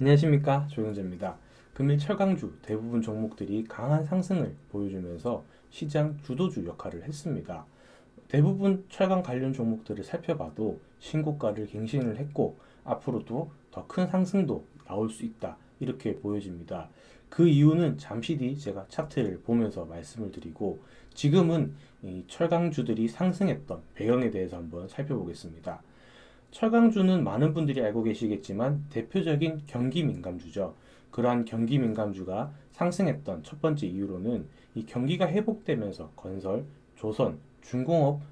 안녕하십니까, 조영재입니다. 금일 철강주 대부분 종목들이 강한 상승을 보여주면서 시장 주도주 역할을 했습니다. 대부분 철강 관련 종목들을 살펴봐도 신고가를 갱신을 했고 앞으로도 더 큰 상승도 나올 수 있다, 이렇게 보여집니다. 그 이유는 잠시 뒤 제가 차트를 보면서 말씀을 드리고, 지금은 이 철강주들이 상승했던 배경에 대해서 한번 살펴보겠습니다. 철강주는 많은 분들이 알고 계시겠지만 대표적인 경기 민감주죠. 그러한 경기 민감주가 상승했던 첫 번째 이유로는 이 경기가 회복되면서 건설, 조선, 중공업이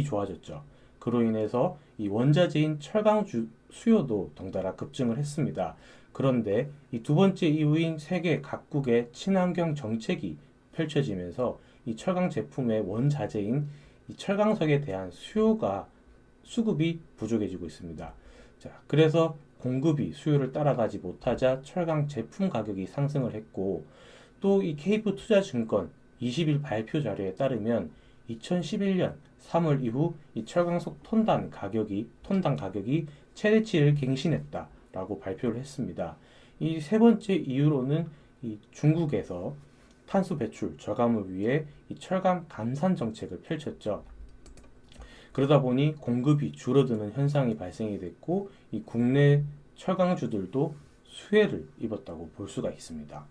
좋아졌죠. 그로 인해서 이 원자재인 철강주 수요도 덩달아 급증을 했습니다. 그런데 이 두 번째 이유인 세계 각국의 친환경 정책이 펼쳐지면서 이 철강 제품의 원자재인 이 철강석에 대한 수급이 부족해지고 있습니다. 자, 그래서 공급이 수요를 따라가지 못하자 철강 제품 가격이 상승을 했고, 또 이 케이프투자증권 20일 발표 자료에 따르면 2011년 3월 이후 이 철강석 톤당 가격이 최대치를 갱신했다라고 발표를 했습니다. 이 세 번째 이유로는 이 중국에서 탄소 배출 저감을 위해 이 철강 감산 정책을 펼쳤죠. 그러다 보니 공급이 줄어드는 현상이 발생이 됐고, 이 국내 철강주들도 수혜를 입었다고 볼 수가 있습니다.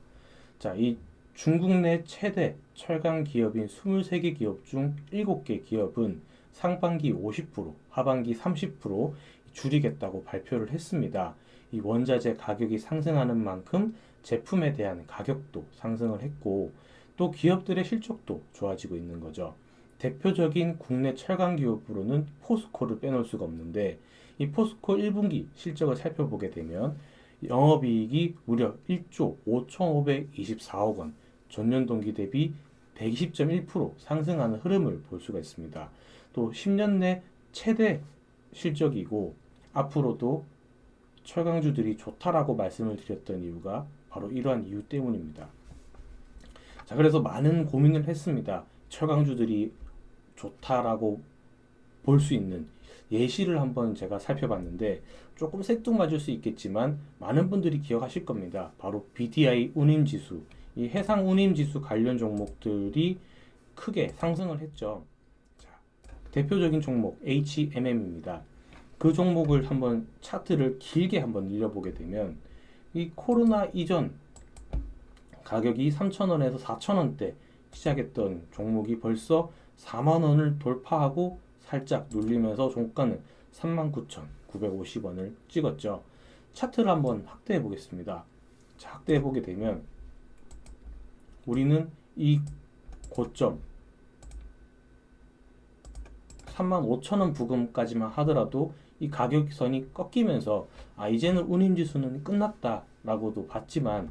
자, 이 중국 내 최대 철강 기업인 23개 기업 중 7개 기업은 상반기 50%, 하반기 30% 줄이겠다고 발표를 했습니다. 이 원자재 가격이 상승하는 만큼 제품에 대한 가격도 상승을 했고, 또 기업들의 실적도 좋아지고 있는 거죠. 대표적인 국내 철강 기업으로는 포스코를 빼놓을 수가 없는데, 이 포스코 1분기 실적을 살펴보게 되면 영업이익이 무려 1조 5,524억 원, 전년 동기 대비 120.1% 상승하는 흐름을 볼 수가 있습니다. 또 10년 내 최대 실적이고, 앞으로도 철강주들이 좋다라고 말씀을 드렸던 이유가 바로 이러한 이유 때문입니다. 자, 그래서 많은 고민을 했습니다. 철강주들이 좋다라고 볼 수 있는 예시를 한번 제가 살펴봤는데, 조금 생뚱맞을 수 있겠지만 많은 분들이 기억하실 겁니다. 바로 BDI 운임지수, 이 해상 운임지수 관련 종목들이 크게 상승을 했죠. 자, 대표적인 종목 HMM입니다. 그 종목을 한번 차트를 길게 한번 늘려보게 되면 이 코로나 이전 가격이 3,000원에서 4,000원대 시작했던 종목이 벌써 4만 원을 돌파하고 살짝 눌리면서 종가는 39,950원을 찍었죠. 차트를 한번 확대해 보겠습니다. 자, 확대해 보게 되면 우리는 이 고점 35,000원 부근까지만 하더라도 이 가격선이 꺾이면서 이제는 운임지수는 끝났다라고도 봤지만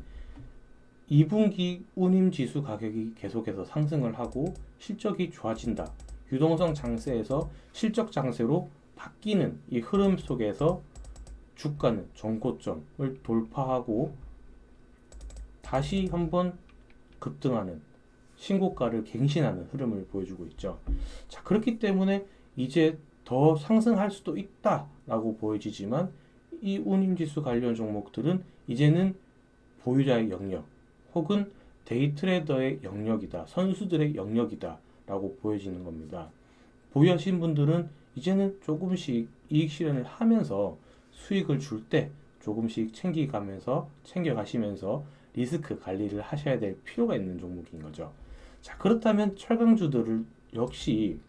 2분기 운임지수 가격이 계속해서 상승을 하고 실적이 좋아진다, 유동성 장세에서 실적 장세로 바뀌는 이 흐름 속에서 주가는 전고점을 돌파하고 다시 한번 급등하는, 신고가를 갱신하는 흐름을 보여주고 있죠. 자, 그렇기 때문에 이제 더 상승할 수도 있다라고 보여지지만 이 운임지수 관련 종목들은 이제는 보유자의 영역 혹은 데이트레이더의 영역이다, 선수들의 영역이다 라고 보여지는 겁니다. 보유하신 분들은 이제는 조금씩 이익 실현을 하면서 수익을 줄 때 조금씩 챙겨가시면서 리스크 관리를 하셔야 될 필요가 있는 종목인 거죠. 자, 그렇다면 철강주들을 역시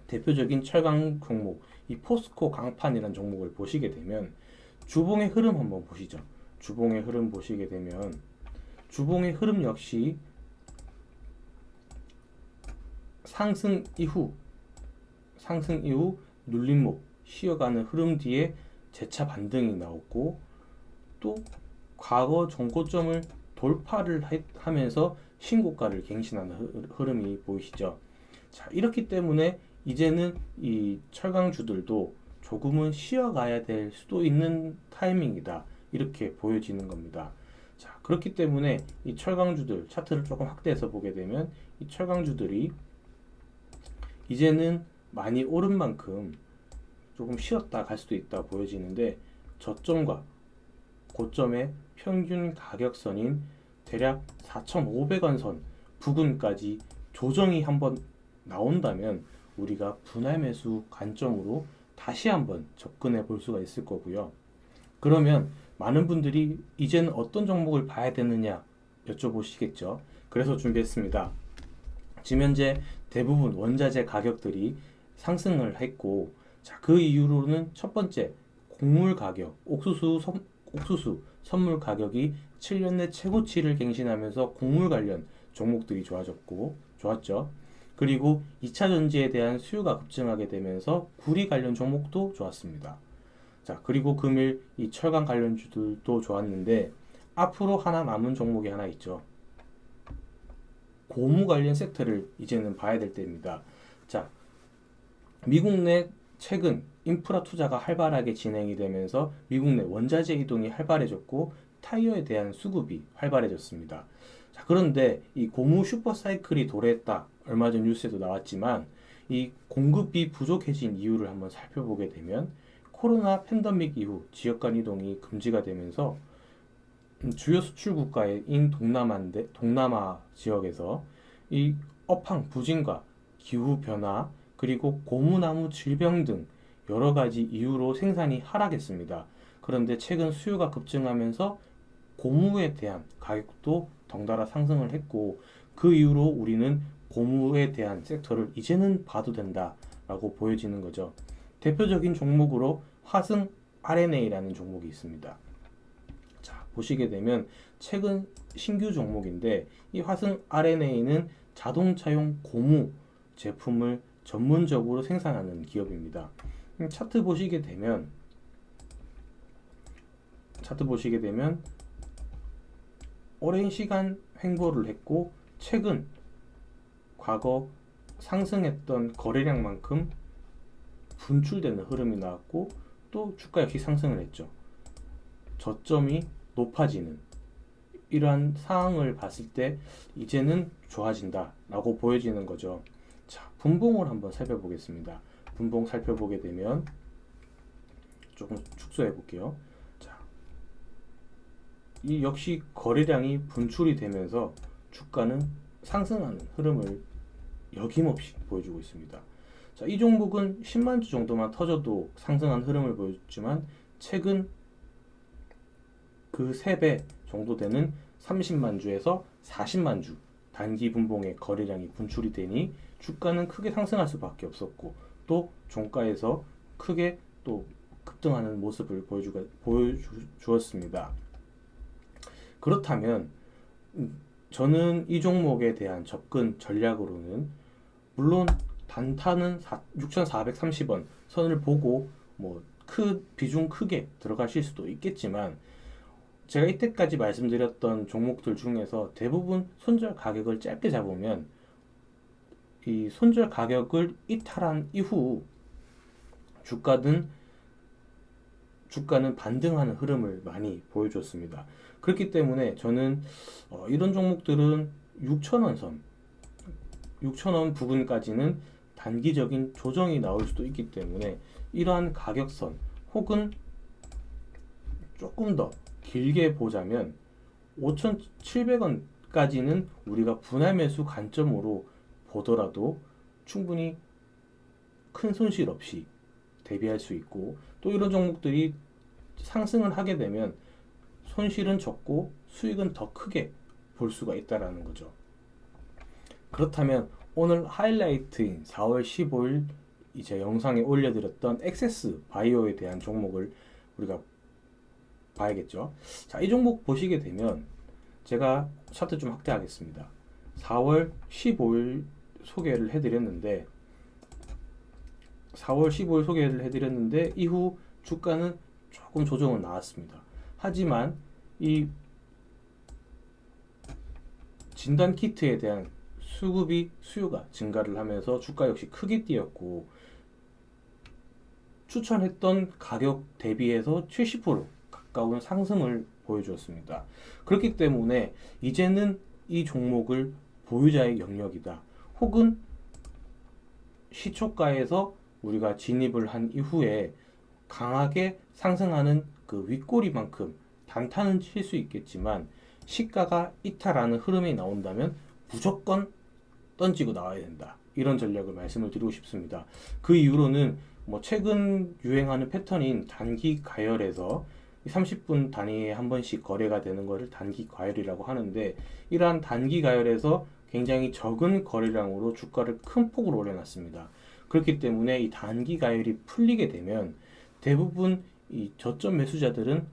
대표적인 철강 종목 이 포스코 강판이라는 종목을 보시게 되면 주봉의 흐름 한번 보시죠. 주봉의 흐름 보시게 되면 주봉의 흐름 역시 상승 이후 눌림목 쉬어가는 흐름 뒤에 재차 반등이 나오고, 또 과거 전고점을 돌파를 하면서 신고가를 갱신하는 흐름이 보이시죠. 자, 이렇기 때문에 이제는 이 철강주들도 조금은 쉬어가야 될 수도 있는 타이밍이다, 이렇게 보여지는 겁니다. 자, 그렇기 때문에 이 철강주들 차트를 조금 확대해서 보게 되면 이 철강주들이 이제는 많이 오른 만큼 조금 쉬었다 갈 수도 있다 보여지는데, 저점과 고점의 평균 가격선인 대략 4,500원 선 부근까지 조정이 한번 나온다면 우리가 분할 매수 관점으로 다시 한번 접근해 볼 수가 있을 거고요. 그러면 많은 분들이 이제는 어떤 종목을 봐야 되느냐 여쭤보시겠죠. 그래서 준비했습니다. 지금 현재 대부분 원자재 가격들이 상승을 했고, 자, 그 이후로는 첫 번째 곡물 가격, 옥수수 선물 가격이 7년 내 최고치를 갱신하면서 곡물 관련 종목들이 좋았죠. 그리고 2차 전지에 대한 수요가 급증하게 되면서 구리 관련 종목도 좋았습니다. 자, 그리고 금일 이 철강 관련주들도 좋았는데 앞으로 하나 남은 종목이 하나 있죠. 고무 관련 섹터를 이제는 봐야 될 때입니다. 자, 미국 내 최근 인프라 투자가 활발하게 진행이 되면서 미국 내 원자재 이동이 활발해졌고 타이어에 대한 수급이 활발해졌습니다. 자, 그런데 이 고무 슈퍼사이클이 도래했다. 얼마 전 뉴스에도 나왔지만 이 공급이 부족해진 이유를 한번 살펴보게 되면 코로나 팬데믹 이후 지역 간 이동이 금지가 되면서 주요 수출 국가인 동남아 지역에서 이 업황 부진과 기후 변화 그리고 고무나무 질병 등 여러 가지 이유로 생산이 하락했습니다. 그런데 최근 수요가 급증하면서 고무에 대한 가격도 덩달아 상승을 했고, 그 이후로 우리는 고무에 대한 섹터를 이제는 봐도 된다라고 보여지는 거죠. 대표적인 종목으로 화승 RNA라는 종목이 있습니다. 자, 보시게 되면 최근 신규 종목인데 이 화승 RNA는 자동차용 고무 제품을 전문적으로 생산하는 기업입니다. 차트 보시게 되면 오랜 시간 횡보를 했고 최근 과거 상승했던 거래량만큼 분출되는 흐름이 나왔고 또 주가 역시 상승을 했죠. 저점이 높아지는 이러한 상황을 봤을 때 이제는 좋아진다라고 보여지는 거죠. 자, 분봉을 한번 살펴보겠습니다. 분봉 살펴보게 되면 조금 축소해 볼게요. 자, 이 역시 거래량이 분출이 되면서 주가는 상승하는 흐름을 여김없이 보여주고 있습니다. 자, 이 종목은 10만 주 정도만 터져도 상승한 흐름을 보였지만 최근 그 3배 정도 되는 30만 주에서 40만 주 단기 분봉의 거래량이 분출이 되니 주가는 크게 상승할 수밖에 없었고 또 종가에서 크게 또 급등하는 모습을 보여주었습니다. 그렇다면 저는 이 종목에 대한 접근 전략으로는 물론 단타는 6,430원 선을 보고 비중 크게 들어가실 수도 있겠지만 제가 이때까지 말씀드렸던 종목들 중에서 대부분 손절 가격을 짧게 잡으면 이 손절 가격을 이탈한 이후 주가는 반등하는 흐름을 많이 보여줬습니다. 그렇기 때문에 저는 이런 종목들은 6,000원 부근까지는 단기적인 조정이 나올 수도 있기 때문에 이러한 가격선 혹은 조금 더 길게 보자면 5,700원까지는 우리가 분할 매수 관점으로 보더라도 충분히 큰 손실 없이 대비할 수 있고 또 이런 종목들이 상승을 하게 되면 손실은 적고 수익은 더 크게 볼 수가 있다라는 거죠. 그렇다면 오늘 하이라이트인 4월 15일 이제 영상에 올려드렸던 액세스 바이오에 대한 종목을 우리가 봐야겠죠. 자, 이 종목 보시게 되면 제가 차트 좀 확대하겠습니다. 4월 15일 소개를 해드렸는데 이후 주가는 조금 조정은 나왔습니다. 하지만 이 진단 키트에 대한 수요가 증가를 하면서 주가 역시 크게 뛰었고 추천했던 가격 대비해서 70% 가까운 상승을 보여주었습니다. 그렇기 때문에 이제는 이 종목을 보유자의 영역이다. 혹은 시초가에서 우리가 진입을 한 이후에 강하게 상승하는 그 윗꼬리만큼 단타는 칠 수 있겠지만 시가가 이탈하는 흐름이 나온다면 무조건 던지고 나와야 된다. 이런 전략을 말씀을 드리고 싶습니다. 그 이후로는 뭐 최근 유행하는 패턴인 단기 가열에서 30분 단위에 한 번씩 거래가 되는 것을 단기 가열이라고 하는데, 이러한 단기 가열에서 굉장히 적은 거래량으로 주가를 큰 폭으로 올려놨습니다. 그렇기 때문에 이 단기 가열이 풀리게 되면 대부분 이 저점 매수자들은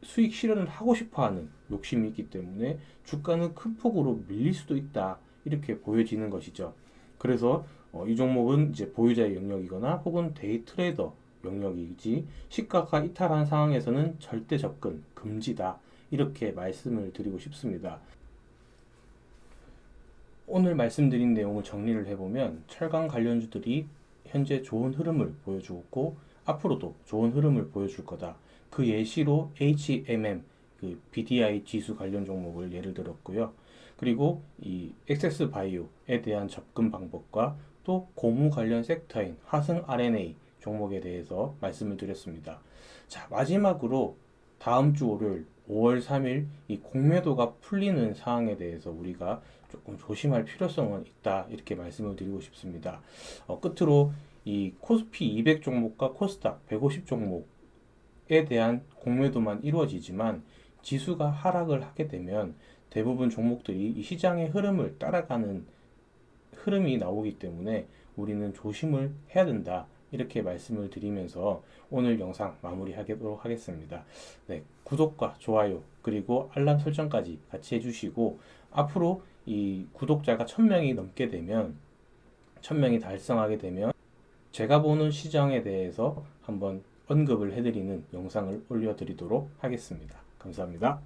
수익 실현을 하고 싶어하는 욕심이 있기 때문에 주가는 큰 폭으로 밀릴 수도 있다, 이렇게 보여지는 것이죠. 그래서 이 종목은 이제 보유자의 영역이거나 혹은 데이 트레이더 영역이지, 시가가 이탈한 상황에서는 절대 접근 금지다, 이렇게 말씀을 드리고 싶습니다. 오늘 말씀드린 내용을 정리를 해보면 철강 관련주들이 현재 좋은 흐름을 보여주고 앞으로도 좋은 흐름을 보여줄 거다. 그 예시로 HMM, 그 BDI 지수 관련 종목을 예를 들었고요. 그리고 이 액세스 바이오에 대한 접근 방법과 또 고무 관련 섹터인 화성 RNA 종목에 대해서 말씀을 드렸습니다. 자, 마지막으로 다음 주 월요일 5월 3일 이 공매도가 풀리는 상황에 대해서 우리가 조금 조심할 필요성은 있다, 이렇게 말씀을 드리고 싶습니다. 끝으로 이 코스피 200 종목과 코스닥 150 종목에 대한 공매도만 이루어지지만 지수가 하락을 하게 되면 대부분 종목들이 이 시장의 흐름을 따라가는 흐름이 나오기 때문에 우리는 조심을 해야 된다, 이렇게 말씀을 드리면서 오늘 영상 마무리하도록 하겠습니다. 네, 구독과 좋아요 그리고 알람 설정까지 같이 해주시고, 앞으로 이 구독자가 1000명이 넘게 되면, 1000명이 달성하게 되면 제가 보는 시장에 대해서 한번 언급을 해드리는 영상을 올려드리도록 하겠습니다. 감사합니다.